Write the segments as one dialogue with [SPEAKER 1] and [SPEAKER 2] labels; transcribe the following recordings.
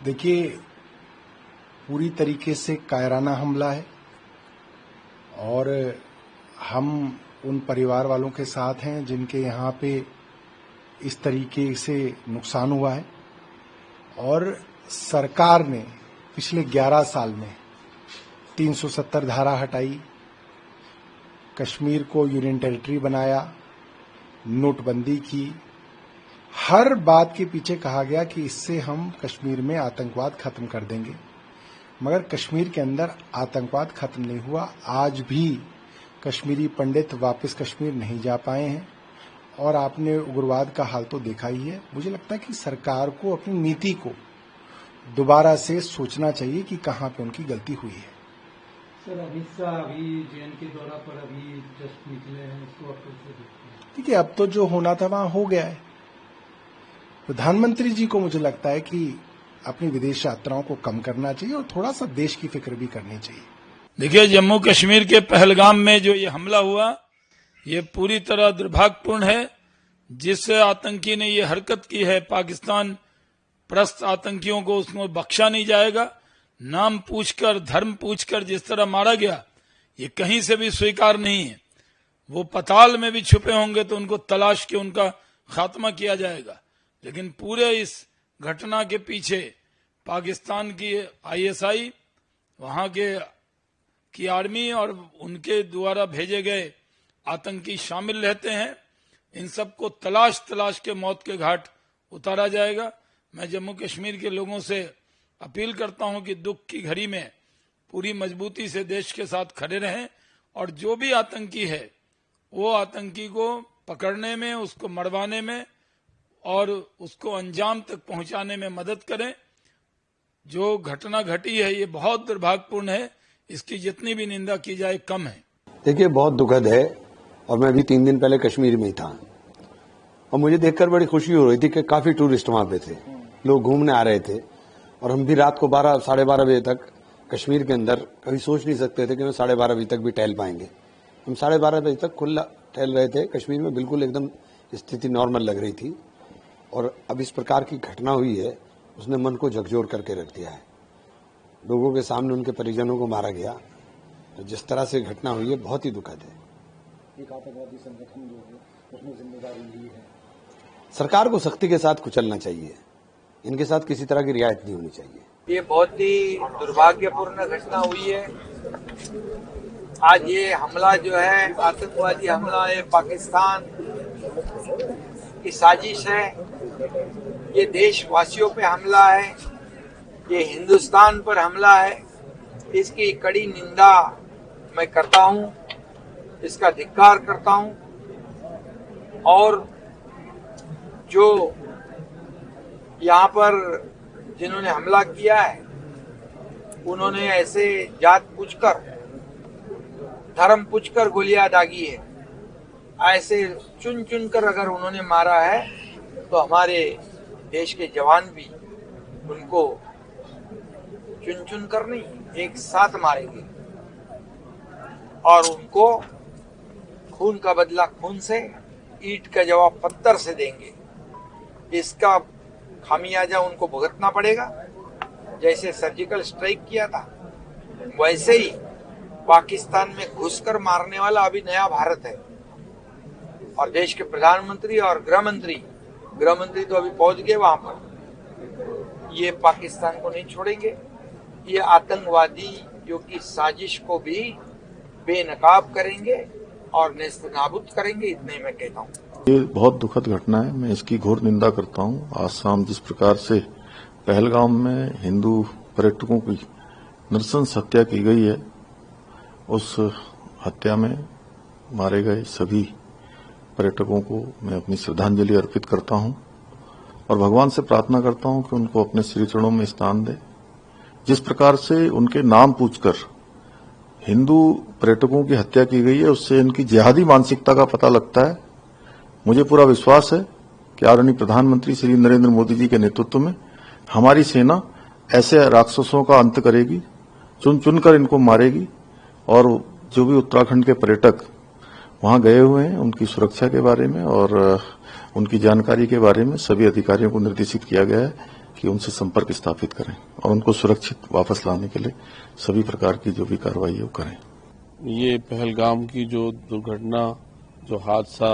[SPEAKER 1] देखिए, पूरी तरीके से कायराना हमला है और हम उन परिवार वालों के साथ हैं जिनके यहाँ पे इस तरीके से नुकसान हुआ है। और सरकार ने पिछले 11 साल में 370 धारा हटाई, कश्मीर को यूनियन टेरिटरी बनाया, नोटबंदी की। हर बात के पीछे कहा गया कि इससे हम कश्मीर में आतंकवाद खत्म कर देंगे, मगर कश्मीर के अंदर आतंकवाद खत्म नहीं हुआ। आज भी कश्मीरी पंडित वापस कश्मीर नहीं जा पाए हैं और आपने उग्रवाद का हाल तो देखा ही है। मुझे लगता है कि सरकार को अपनी नीति को दोबारा से सोचना चाहिए कि कहां पे उनकी गलती हुई है।
[SPEAKER 2] सर, अमित शाह अभी जेएनके दौरा पर अभी जस्ट निकले हैं, इसको आप कैसे देखते हैं?
[SPEAKER 1] देखिए, अब तो जो होना था वहां हो गया है। प्रधानमंत्री जी को मुझे लगता है कि अपनी विदेश यात्राओं को कम करना चाहिए और थोड़ा सा देश की फिक्र भी करनी चाहिए।
[SPEAKER 3] देखिए, जम्मू कश्मीर के पहलगाम में जो ये हमला हुआ, ये पूरी तरह दुर्भाग्यपूर्ण है। जिस आतंकी ने ये हरकत की है, पाकिस्तान प्रस्त आतंकियों को उसमें बख्शा नहीं जाएगा। नाम पूछकर, धर्म पूछकर जिस तरह मारा गया, ये कहीं से भी स्वीकार नहीं है। वो पताल में भी छुपे होंगे तो उनको तलाश के उनका खात्मा किया जाएगा। लेकिन पूरे इस घटना के पीछे पाकिस्तान की आईएसआई, वहां की आर्मी और उनके द्वारा भेजे गए आतंकी शामिल रहते हैं। इन सबको तलाश के मौत के घाट उतारा जाएगा। मैं जम्मू कश्मीर के लोगों से अपील करता हूं कि दुख की घड़ी में पूरी मजबूती से देश के साथ खड़े रहें और जो भी आतंकी है वो आतंकी को पकड़ने में, उसको मरवाने में और उसको अंजाम तक पहुंचाने में मदद करें। जो घटना घटी है ये बहुत दुर्भाग्यपूर्ण है, इसकी जितनी भी निंदा की जाए कम है।
[SPEAKER 4] देखिए, बहुत दुखद है और मैं भी 3 दिन पहले कश्मीर में ही था और मुझे देखकर बड़ी खुशी हो रही थी कि काफी टूरिस्ट वहां पे थे, लोग घूमने आ रहे थे। और हम भी रात को 12 साढ़े 12 बजे तक कश्मीर के अंदर कभी सोच नहीं सकते थे कि हम 12:30 बजे तक भी टहल पाएंगे। हम 12:30 बजे तक खुला टहल रहे थे कश्मीर में, बिल्कुल एकदम स्थिति नॉर्मल लग रही थी। और अब इस प्रकार की घटना हुई है, उसने मन को झकझोर करके रख दिया है। लोगों के सामने उनके परिजनों को मारा गया, तो जिस तरह से घटना हुई है बहुत ही दुखद है।
[SPEAKER 2] एक आतंकवादी संगठन जो है उसने जिम्मेदारी ली है।
[SPEAKER 4] सरकार को सख्ती के साथ कुचलना चाहिए, इनके साथ किसी तरह की रियायत नहीं होनी चाहिए।
[SPEAKER 5] ये बहुत ही दुर्भाग्यपूर्ण घटना हुई है। आज ये हमला जो है, आतंकवादी हमला है, पाकिस्तान की साजिश है। ये देशवासियों पे हमला है, ये हिंदुस्तान पर हमला है। इसकी कड़ी निंदा मैं करता हूं, इसका धिक्कार करता हूं। और जो यहाँ पर जिन्होंने हमला किया है, उन्होंने ऐसे जात पूछकर, धर्म पूछकर गोलियां दागी है। ऐसे चुन चुन कर अगर उन्होंने मारा है तो हमारे देश के जवान भी उनको चुन चुन कर नहीं, एक साथ मारेंगे और उनको खून का बदला खून से, ईंट का जवाब पत्थर से देंगे। इसका खामियाजा उनको भुगतना पड़ेगा। जैसे सर्जिकल स्ट्राइक किया था, वैसे ही पाकिस्तान में घुसकर मारने वाला अभी नया भारत है। और देश के प्रधानमंत्री और गृहमंत्री तो अभी पहुंच गए वहां पर। ये पाकिस्तान को नहीं छोड़ेंगे। ये आतंकवादियों की साजिश को भी बेनकाब करेंगे और नेस्तनाबूद करेंगे, इतने मैं कहता हूँ।
[SPEAKER 6] ये बहुत दुखद घटना है, मैं इसकी घोर निंदा करता हूँ। आज शाम जिस प्रकार से पहलगाम में हिंदू पर्यटकों की नृशंस हत्या की गई है, उस हत्या में मारे गए सभी पर्यटकों को मैं अपनी श्रद्धांजलि अर्पित करता हूं और भगवान से प्रार्थना करता हूं कि उनको अपने श्री चरणों में स्थान दे। जिस प्रकार से उनके नाम पूछकर हिंदू पर्यटकों की हत्या की गई है, उससे इनकी जिहादी मानसिकता का पता लगता है। मुझे पूरा विश्वास है कि आदरणीय प्रधानमंत्री श्री नरेंद्र मोदी जी के नेतृत्व में हमारी सेना ऐसे राक्षसों का अंत करेगी, चुन चुनकर इनको मारेगी। और जो भी उत्तराखंड के पर्यटक वहां गए हुए हैं, उनकी सुरक्षा के बारे में और उनकी जानकारी के बारे में सभी अधिकारियों को निर्देशित किया गया है कि कि उनसे संपर्क स्थापित करें और उनको सुरक्षित वापस लाने के लिए सभी प्रकार की जो भी कार्रवाई है वो करें।
[SPEAKER 7] ये पहलगाम की जो दुर्घटना, जो हादसा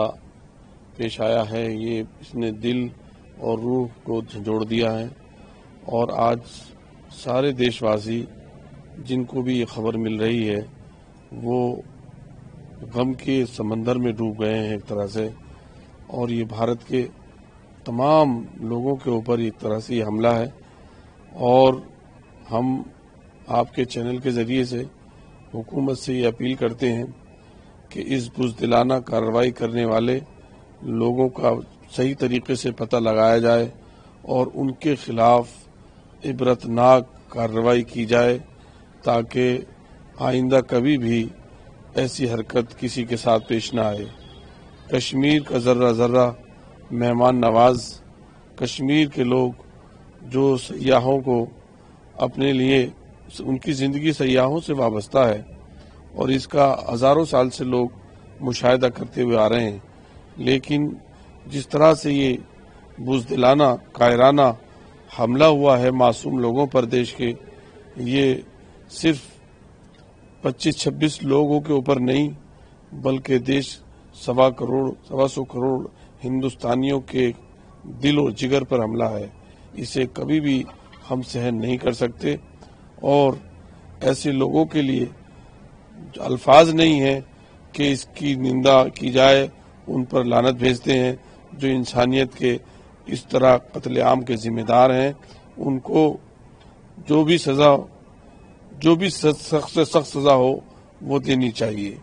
[SPEAKER 7] पेश आया है, ये इसने दिल और रूह को झंझोड़ दिया है और आज सारे देशवासी जिनको भी ये खबर मिल रही है वो गम के समंदर में डूब गए हैं एक तरह से। और ये भारत के तमाम लोगों के ऊपर एक तरह से ये हमला है और हम आपके चैनल के जरिए से हुकूमत से ये अपील करते हैं कि इस बुज़दिलाना कार्रवाई करने वाले लोगों का सही तरीके से पता लगाया जाए और उनके खिलाफ इबरतनाक कार्रवाई की जाए ताकि आइंदा कभी भी ऐसी हरकत किसी के साथ पेश ना आए। कश्मीर का ज़र्रा ज़र्रा मेहमान नवाज, कश्मीर के लोग जो सयाहों को अपने लिए, उनकी ज़िंदगी सयाहों से वाबस्ता है और इसका हज़ारों साल से लोग मुशाहिदा करते हुए आ रहे हैं। लेकिन जिस तरह से ये बुज़दिलाना कायराना हमला हुआ है मासूम लोगों पर देश के, ये सिर्फ 25-26 लोगों के ऊपर नहीं बल्कि देश 1.25 करोड़ हिंदुस्तानियों के दिल और जिगर पर हमला है। इसे कभी भी हम सहन नहीं कर सकते और ऐसे लोगों के लिए अल्फाज नहीं है कि इसकी निंदा की जाए, उन पर लानत भेजते हैं जो इंसानियत के इस तरह कत्लेआम के जिम्मेदार हैं। उनको जो भी सख्त से सख्त सजा हो वो देनी चाहिए।